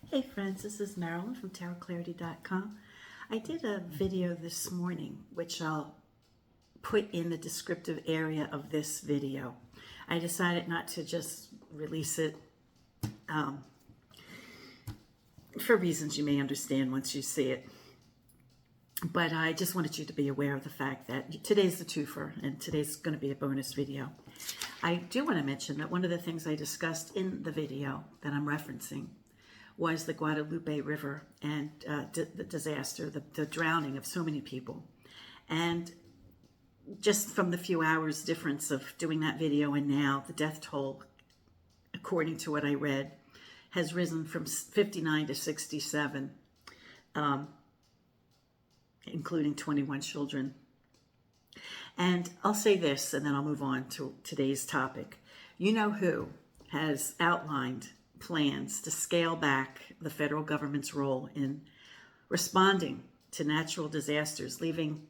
Hey friends, this is Marilyn from tarotclarity.com. I did a video this morning, which I'll put in the descriptive area of this video. I decided not to just release it for reasons you may understand once you see it. But I just wanted you to be aware of the fact that today's the twofer and today's going to be a bonus video. I do want to mention that one of the things I discussed in the video that I'm referencing was the Guadalupe River and the disaster, the drowning of so many people. And just from the few hours difference of doing that video and now, the death toll, according to what I read, has risen from 59 to 67, including 21 children. And I'll say this, and then I'll move on to today's topic. You know who has outlined plans to scale back the federal government's role in responding to natural disasters, leaving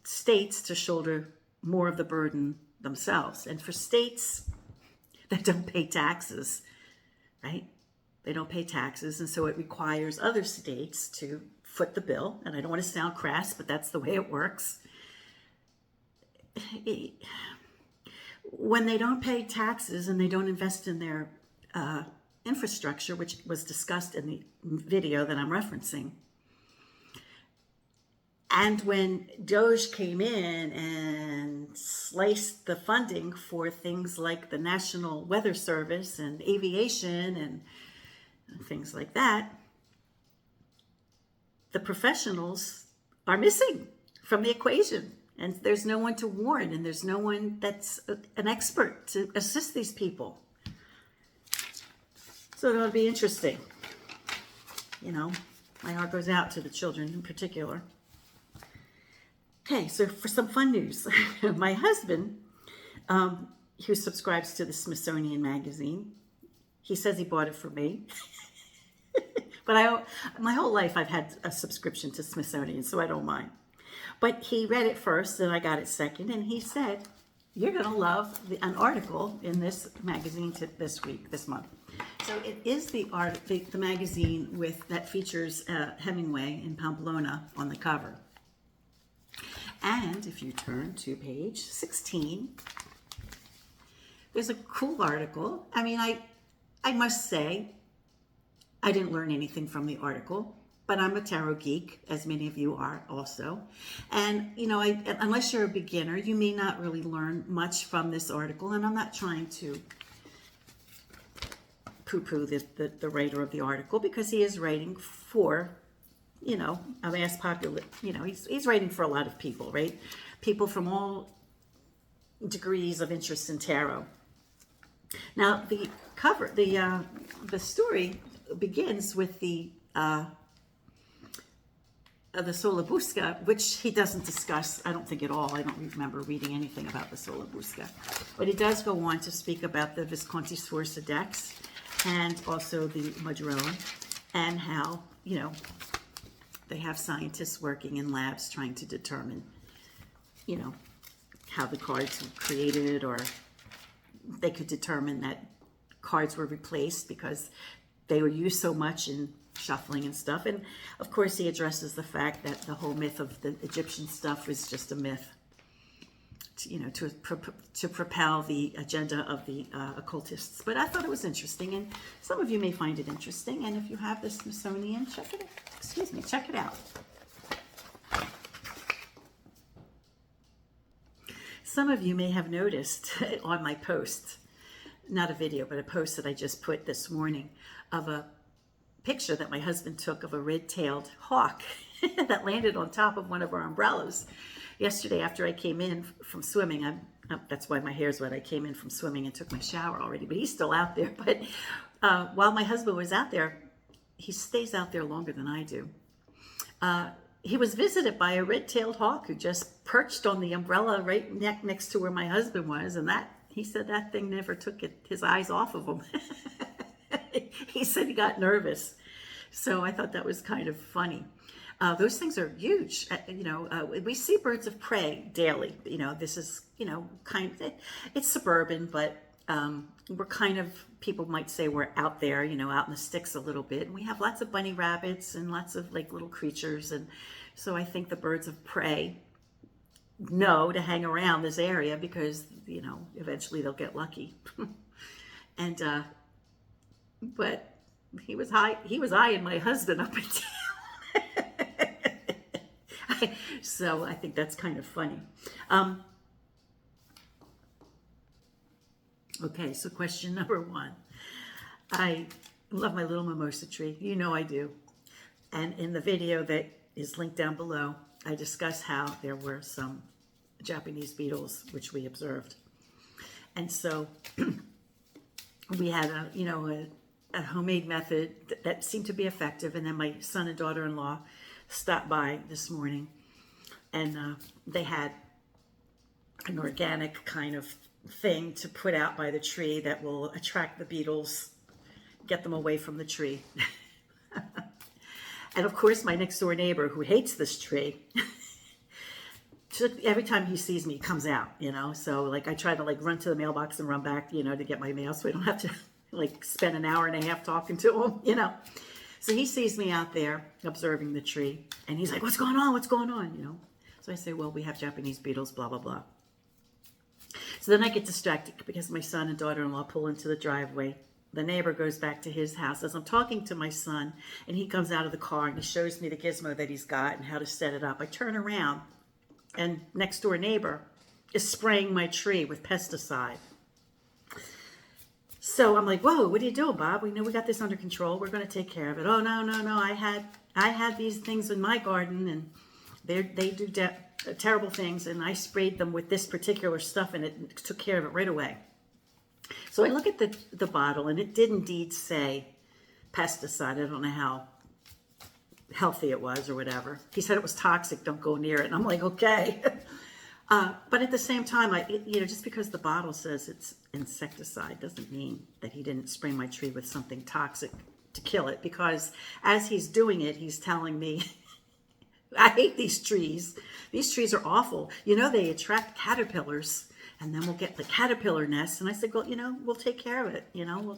states to shoulder more of the burden themselves. And for states that don't pay taxes, right? They don't pay taxes, and so it requires other states to foot the bill. And I don't want to sound crass, but that's the way it works. When they don't pay taxes and they don't invest in their infrastructure, which was discussed in the video that I'm referencing. And when DOGE came in and sliced the funding for things like the National Weather Service and aviation and things like that, the professionals are missing from the equation. And there's no one to warn, and there's no one that's an expert to assist these people. So it'll be interesting. You know, my heart goes out to the children in particular. Okay, so for some fun news, my husband, who subscribes to the Smithsonian magazine, he says he bought it for me. But my whole life I've had a subscription to Smithsonian, so I don't mind. But he read it first, and I got it second, and he said, "You're going to love an article in this magazine this month." So it is the magazine that features Hemingway in Pamplona on the cover. And if you turn to page 16, there's a cool article. I mean, I must say, I didn't learn anything from the article, but I'm a tarot geek, as many of you are also. And, you know, unless you're a beginner, you may not really learn much from this article. And I'm not trying to poo-poo the writer of the article, because he is writing for, you know, a mass population. You know, he's writing for a lot of people, right? People from all degrees of interest in tarot. Now, the cover, the story begins with the Solabusca, which he doesn't discuss, I don't think at all. I don't remember reading anything about the Solabusca. But he does go on to speak about the Visconti Sforza decks and also the Madrone, and how, you know, they have scientists working in labs trying to determine, you know, how the cards were created, or they could determine that cards were replaced because they were used so much in shuffling and stuff. And of course he addresses the fact that the whole myth of the Egyptian stuff was just a myth, you know, to propel the agenda of the occultists. But I thought it was interesting, and some of you may find it interesting. And if you have the Smithsonian, check it out. Some of you may have noticed on my post, not a video, but a post that I just put this morning, of a picture that my husband took of a red-tailed hawk that landed on top of one of our umbrellas yesterday after I came in from swimming. That's why my hair's wet. I came in from swimming and took my shower already, but he's still out there. But while my husband was out there, he stays out there longer than I do. He was visited by a red-tailed hawk who just perched on the umbrella right next to where my husband was, and he said that thing never took his eyes off of him. He said he got nervous. So I thought that was kind of funny. Those things are huge. You know, we see birds of prey daily. You know, this is, you know, it's suburban, but we're kind of, people might say we're out there, you know, out in the sticks a little bit. And we have lots of bunny rabbits and lots of like little creatures. And so I think the birds of prey know to hang around this area because, you know, eventually they'll get lucky. And, but he was eyeing my husband up and down. So I think that's kind of funny. Okay, so question number 1. I love my little mimosa tree. You know I do. And in the video that is linked down below, I discuss how there were some Japanese beetles which we observed. And so we had a homemade method that seemed to be effective. And then my son and daughter-in-law stopped by this morning, and they had an organic kind of thing to put out by the tree that will attract the beetles, get them away from the tree. And of course, my next door neighbor, who hates this tree, every time he sees me, he comes out, you know. So like I try to like run to the mailbox and run back, you know, to get my mail, so I don't have to like spend an hour and a half talking to him, you know. So he sees me out there observing the tree, and he's like, "What's going on? What's going on?" You know. So I say, "Well, we have Japanese beetles, blah blah blah." So then I get distracted because my son and daughter-in-law pull into the driveway. The neighbor goes back to his house. As I'm talking to my son, and he comes out of the car and he shows me the gizmo that he's got and how to set it up. I turn around, and next door neighbor is spraying my tree with pesticide. So I'm like, "Whoa, what are you doing, Bob? We know we got this under control. We're going to take care of it." "Oh, no. I had these things in my garden, and they do terrible things, and I sprayed them with this particular stuff, and it took care of it right away." So I look at the bottle, and it did indeed say pesticide. I don't know how healthy it was or whatever. He said it was toxic, don't go near it. And I'm like, okay. But at the same time, just because the bottle says it's insecticide doesn't mean that he didn't spray my tree with something toxic to kill it. Because as he's doing it, he's telling me, "I hate these trees. These trees are awful. You know, they attract caterpillars, and then we'll get the caterpillar nests." And I said, "Well, you know, we'll take care of it. You know,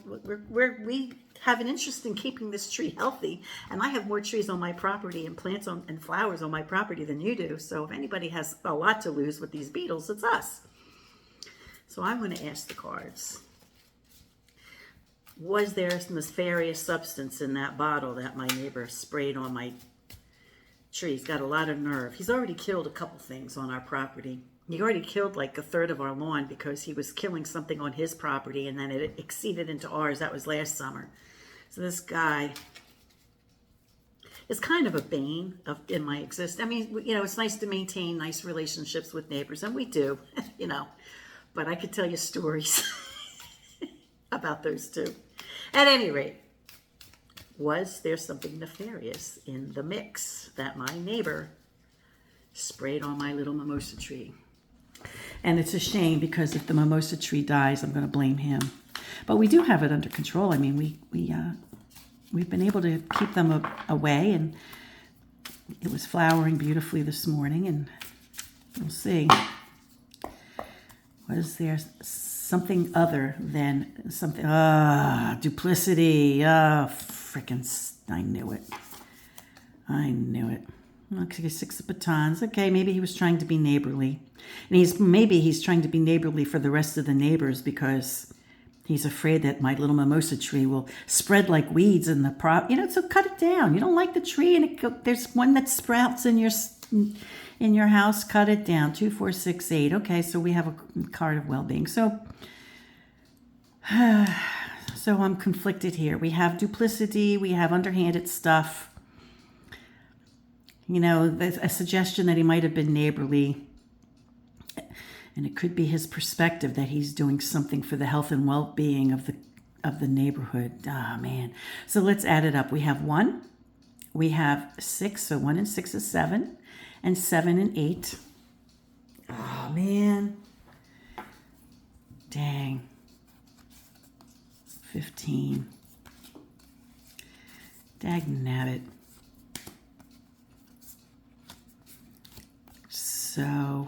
we have an interest in keeping this tree healthy, and I have more trees on my property and plants and flowers on my property than you do. So if anybody has a lot to lose with these beetles, it's us." So I'm going to ask the cards. Was there some nefarious substance in that bottle that my neighbor sprayed on my tree? He's got a lot of nerve. He's already killed a couple things on our property. He already killed like a third of our lawn because he was killing something on his property, and then it exceeded into ours. That was last summer. So this guy is kind of a bane in my existence. I mean, you know, it's nice to maintain nice relationships with neighbors, and we do, you know. But I could tell you stories about those two. At any rate, was there something nefarious in the mix that my neighbor sprayed on my little mimosa tree? And it's a shame, because if the mimosa tree dies, I'm going to blame him. But we do have it under control. I mean, we've been able to keep them away, and it was flowering beautifully this morning, and we'll see. Was there something other than something? Duplicity. Frickin', I knew it. Okay, 6 of batons. Okay, maybe he was trying to be neighborly. And maybe he's trying to be neighborly for the rest of the neighbors, because he's afraid that my little mimosa tree will spread like weeds in the you know, so cut it down. You don't like the tree, and there's one that sprouts in your house, cut it down. 2, 4, 6, 8. Okay, so we have a card of well-being. So I'm conflicted here. We have duplicity, we have underhanded stuff. You know, there's a suggestion that he might have been neighborly. And it could be his perspective that he's doing something for the health and well-being of the neighborhood. Ah, man. So let's add it up. We have 1. We have 6. So 1 and 6 is 7. And 7 and 8. Oh, man. Dang. 15. Dagnabbit. So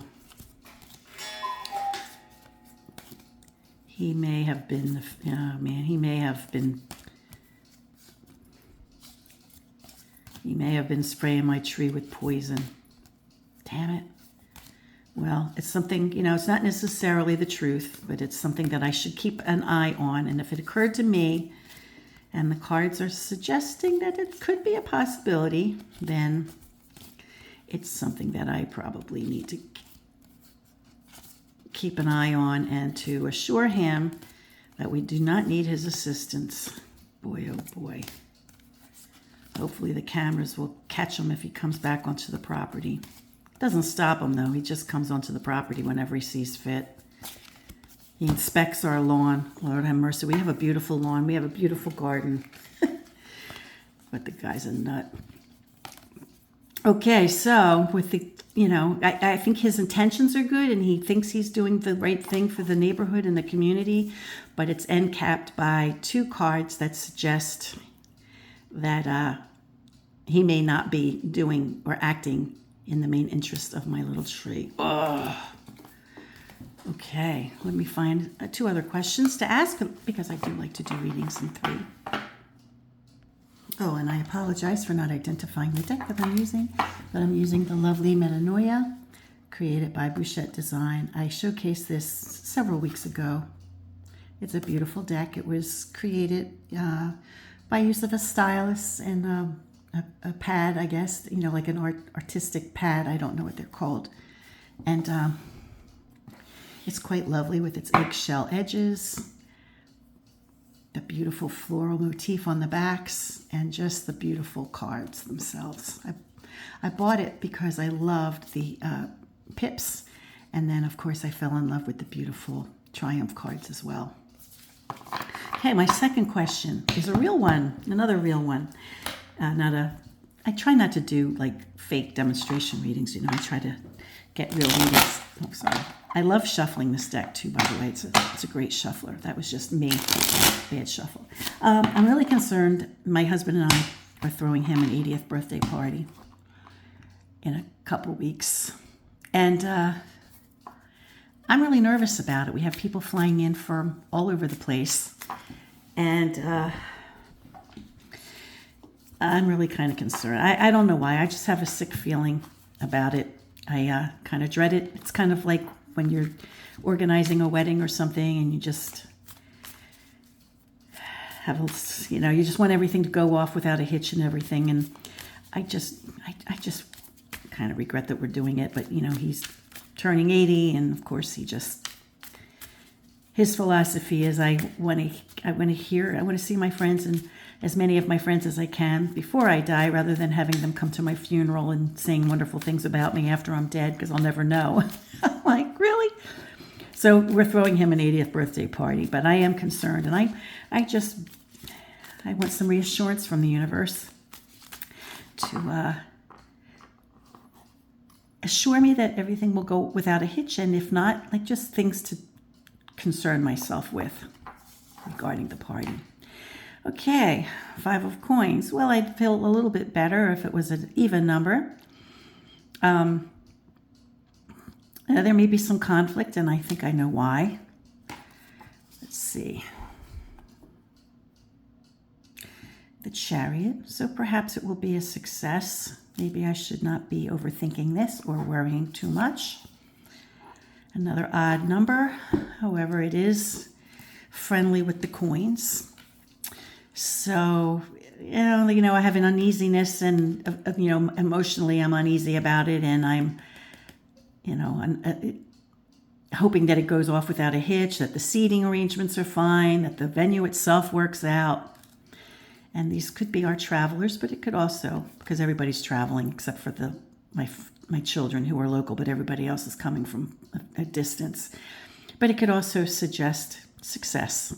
He may have been, oh man, he may have been spraying my tree with poison. Damn it. Well, it's something, it's not necessarily the truth, but it's something that I should keep an eye on. And if it occurred to me, and the cards are suggesting that it could be a possibility, then it's something that I probably need to keep an eye on and to assure him that we do not need his assistance. Boy, oh boy. Hopefully the cameras will catch him if he comes back onto the property. Doesn't stop him though. He just comes onto the property whenever he sees fit. He inspects our lawn. Lord have mercy. We have a beautiful lawn. We have a beautiful garden. But the guy's a nut. Okay, so with the, I think his intentions are good and he thinks he's doing the right thing for the neighborhood and the community, but it's end capped by 2 cards that suggest that he may not be doing or acting in the main interest of my little tree. Ugh. Okay, let me find 2 other questions to ask him because I do like to do readings in 3. Oh, and I apologize for not identifying the deck that I'm using, but I'm using the lovely Metanoia, created by Bouchette Design. I showcased this several weeks ago. It's a beautiful deck. It was created by use of a stylus and a pad, I guess, like an artistic pad. I don't know what they're called. And it's quite lovely with its eggshell edges, the beautiful floral motif on the backs, and just the beautiful cards themselves. I bought it because I loved the pips, and then of course I fell in love with the beautiful Triumph cards as well. Okay, my second question is a real one, another real one. I try not to do like fake demonstration readings, I try to get real readings. Oh, sorry. I love shuffling this deck too, by the way. It's a great shuffler. That was just me. Bad shuffle. I'm really concerned. My husband and I are throwing him an 80th birthday party in a couple weeks. And I'm really nervous about it. We have people flying in from all over the place. And I'm really kind of concerned. I don't know why. I just have a sick feeling about it. I kind of dread it. It's kind of like when you're organizing a wedding or something and you just have, you just want everything to go off without a hitch and everything. And I just kind of regret that we're doing it. But, he's turning 80 and of course his philosophy is I want to see my friends and as many of my friends as I can before I die, rather than having them come to my funeral and saying wonderful things about me after I'm dead, because I'll never know. I'm like, really? So we're throwing him an 80th birthday party, but I am concerned, and I want some reassurance from the universe to assure me that everything will go without a hitch, and if not, like just things to concern myself with regarding the party. Okay, 5 of coins. Well, I'd feel a little bit better if it was an even number. There may be some conflict, and I think I know why. Let's see. The Chariot. So perhaps it will be a success. Maybe I should not be overthinking this or worrying too much. Another odd number. However, it is friendly with the coins. So, I have an uneasiness and, emotionally I'm uneasy about it, and I'm, hoping that it goes off without a hitch, that the seating arrangements are fine, that the venue itself works out. And these could be our travelers, but it could also, because everybody's traveling except for my children who are local, but everybody else is coming from a distance. But it could also suggest success.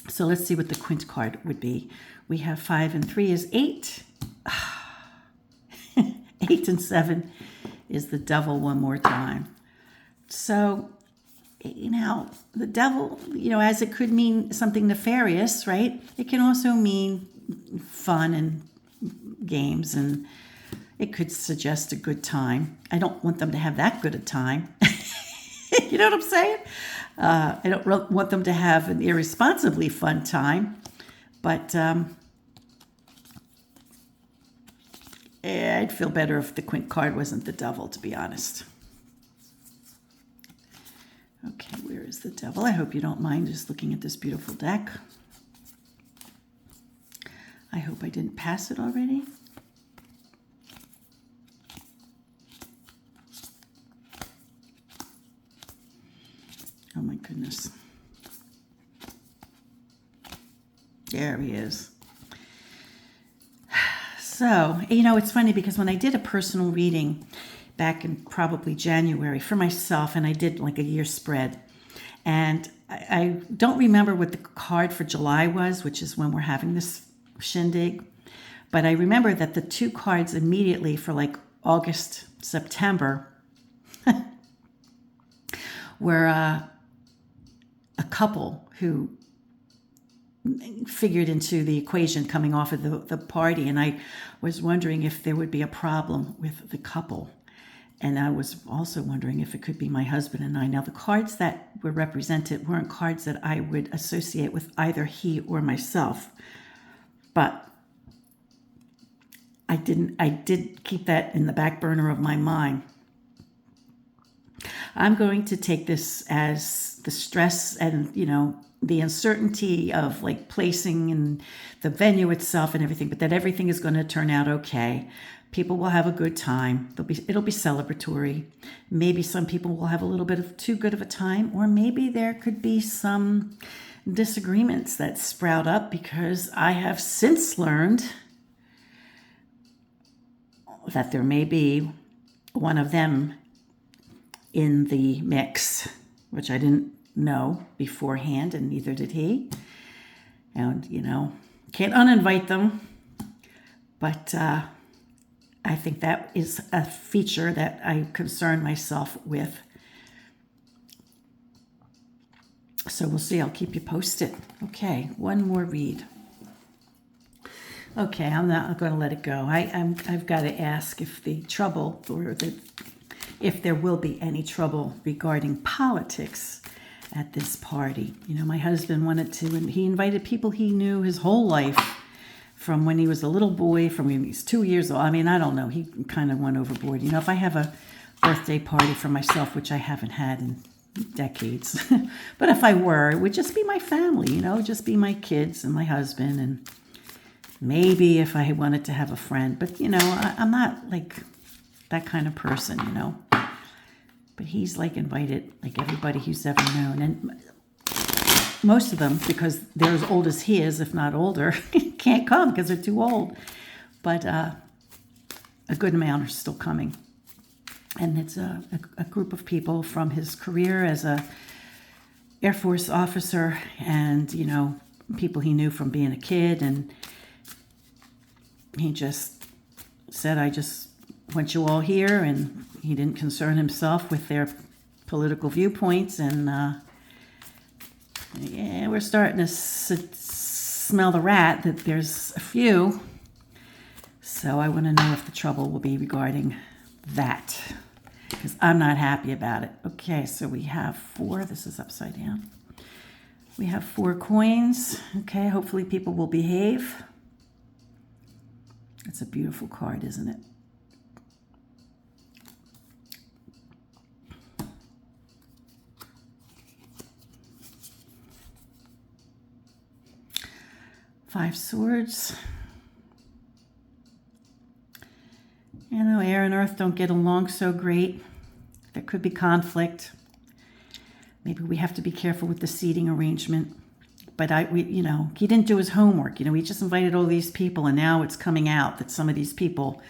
So let's see what the quint card would be. We have 5 and 3 is 8. 8 and 7 is the devil one more time. So, the devil, as it could mean something nefarious, right? It can also mean fun and games, and it could suggest a good time. I don't want them to have that good a time. You know what I'm saying? I don't want them to have an irresponsibly fun time, but I'd feel better if the quint card wasn't the devil, to be honest. Okay, where is the devil? I hope you don't mind just looking at this beautiful deck. I hope I didn't pass it already. Oh my goodness. There he is. So, you know, it's funny because when I did a personal reading back in probably January for myself, and I did like a year spread, and I don't remember what the card for July was, which is when we're having this shindig, but I remember that the two cards immediately for like August, September were a couple who figured into the equation coming off of the party, and I was wondering if there would be a problem with the couple. And I was also wondering if it could be my husband and I. Now, the cards that were represented weren't cards that I would associate with either he or myself. But I did keep that in the back burner of my mind. I'm going to take this as the stress and, you know, the uncertainty of like placing and the venue itself and everything, but that everything is going to turn out okay. People will have a good time. It'll be celebratory. Maybe some people will have a little bit of too good of a time, or maybe there could be some disagreements that sprout up, because I have since learned that there may be one of them in the mix, which I didn't know beforehand, and neither did he. And, you know, can't uninvite them, but I think that is a feature that I concern myself with. So we'll see. I'll keep you posted. Okay, one more read. Okay, I'm not going to let it go. I've got to ask if the trouble, or if there will be any trouble regarding politics at this party. You know, my husband wanted to, and he invited people he knew his whole life, from when he was a little boy, from when he was 2 years old. I mean, I don't know. He kind of went overboard. You know, if I have a birthday party for myself, which I haven't had in decades, but if I were, it would just be my family, you know, just be my kids and my husband, and maybe if I wanted to have a friend. But, you know, I'm not like that kind of person, you know. But he's like invited like everybody he's ever known. And most of them, because they're as old as he is, if not older, can't come because they're too old. But a good amount are still coming. And it's a group of people from his career as a Air Force officer, and, you know, people he knew from being a kid. And he just said, I just want you all here. And he didn't concern himself with their political viewpoints. And yeah, we're starting to smell the rat that there's a few. So I want to know if the trouble will be regarding that, because I'm not happy about it. Okay, so we have 4. This is upside down. We have 4 coins. Okay, hopefully people will behave. It's a beautiful card, isn't it? Five Swords. You know, air and earth don't get along so great. There could be conflict. Maybe we have to be careful with the seating arrangement. But you know, he didn't do his homework. You know, he just invited all these people, and now it's coming out that some of these people,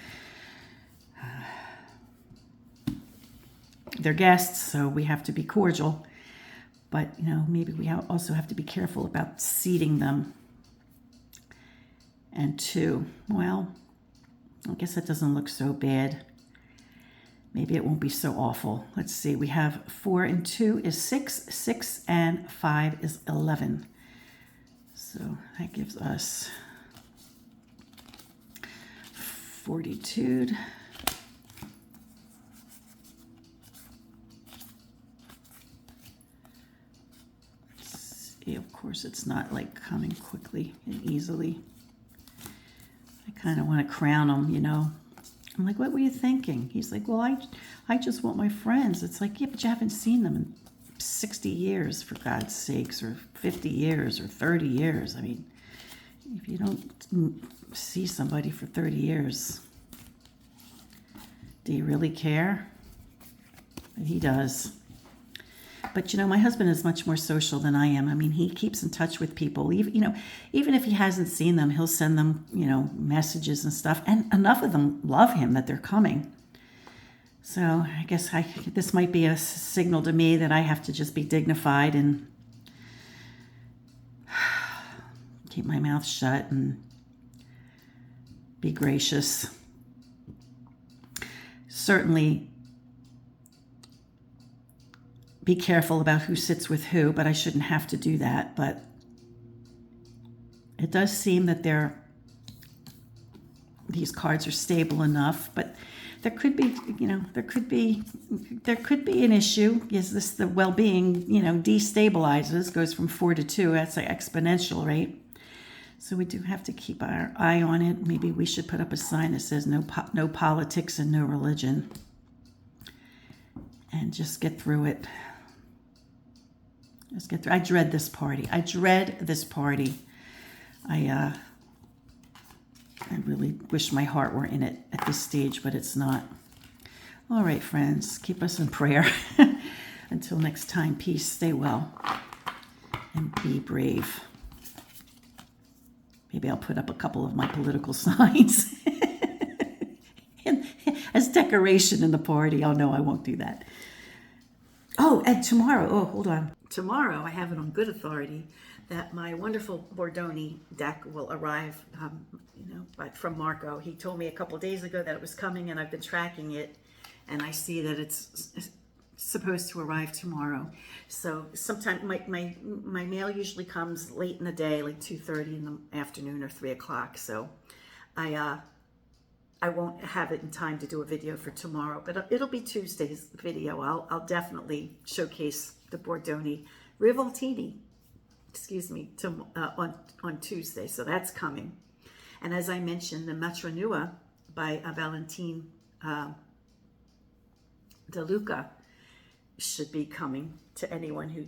they're guests, so we have to be cordial. But, you know, maybe we also have to be careful about seating them. And 2, well, I guess that doesn't look so bad. Maybe it won't be so awful. Let's see. We have 4 and 2 is 6. 6 and 5 is 11. So that gives us fortitude. course, it's not like coming quickly and easily. I kind of want to crown him, you know. I'm like, what were you thinking? He's like, well, I just want my friends. It's like, yeah, but you haven't seen them in 60 years, for God's sakes, or 50 years, or 30 years. I mean, if you don't see somebody for 30 years, do you really care? But he does. But, you know, my husband is much more social than I am. I mean, he keeps in touch with people. Even, you know, even if he hasn't seen them, he'll send them, you know, messages and stuff. And enough of them love him that they're coming. So I guess this might be a signal to me that I have to just be dignified and keep my mouth shut and be gracious. Certainly be careful about who sits with who, but I shouldn't have to do that. But it does seem that these cards are stable enough, but there could be, you know, there could be an issue. Is this the well-being, you know, destabilizes, goes from 4 to 2. That's an exponential rate. So we do have to keep our eye on it. Maybe we should put up a sign that says no politics and no religion, and just get through it. Just get through. I dread this party. I really wish my heart were in it at this stage, but it's not. All right, friends, keep us in prayer. Until next time, peace, stay well, and be brave. Maybe I'll put up a couple of my political signs as decoration in the party. Oh, no, I won't do that. Oh, and tomorrow, hold on. Tomorrow, I have it on good authority that my wonderful Bordoni deck will arrive, from Marco. He told me a couple of days ago that it was coming, and I've been tracking it, and I see that it's supposed to arrive tomorrow. So sometime, my mail usually comes late in the day, like 2:30 in the afternoon or 3 o'clock. So I won't have it in time to do a video for tomorrow, but it'll be Tuesday's video. I'll definitely showcase the Bordoni Rivoltini, on Tuesday. So that's coming. And as I mentioned, the Metanoia by Valentine De Luca should be coming to anyone who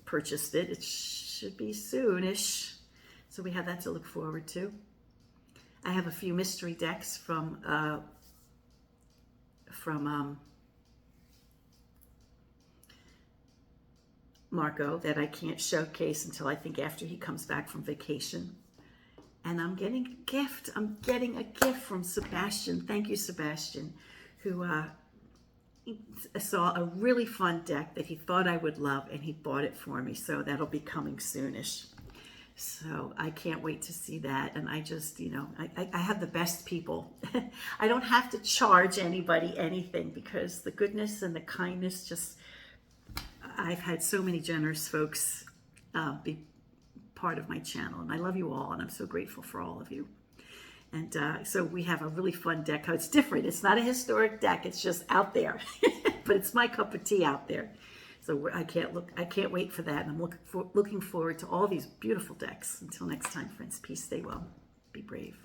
purchased it. It should be soonish. So we have that to look forward to. I have a few mystery decks from Marco that I can't showcase until I think after he comes back from vacation. And I'm getting a gift. I'm getting a gift from Sebastian. Thank you, Sebastian, who saw a really fun deck that he thought I would love, and he bought it for me. So that'll be coming soonish. So I can't wait to see that. And I just, I have the best people. I don't have to charge anybody anything, because the goodness and the kindness just, I've had so many generous folks be part of my channel, and I love you all, and I'm so grateful for all of you. And so we have a really fun deck. It's different. It's not a historic deck. It's just out there, but it's my cup of tea out there. So I can't wait for that. And I'm looking forward to all these beautiful decks. Until next time, friends, peace, stay well, be brave.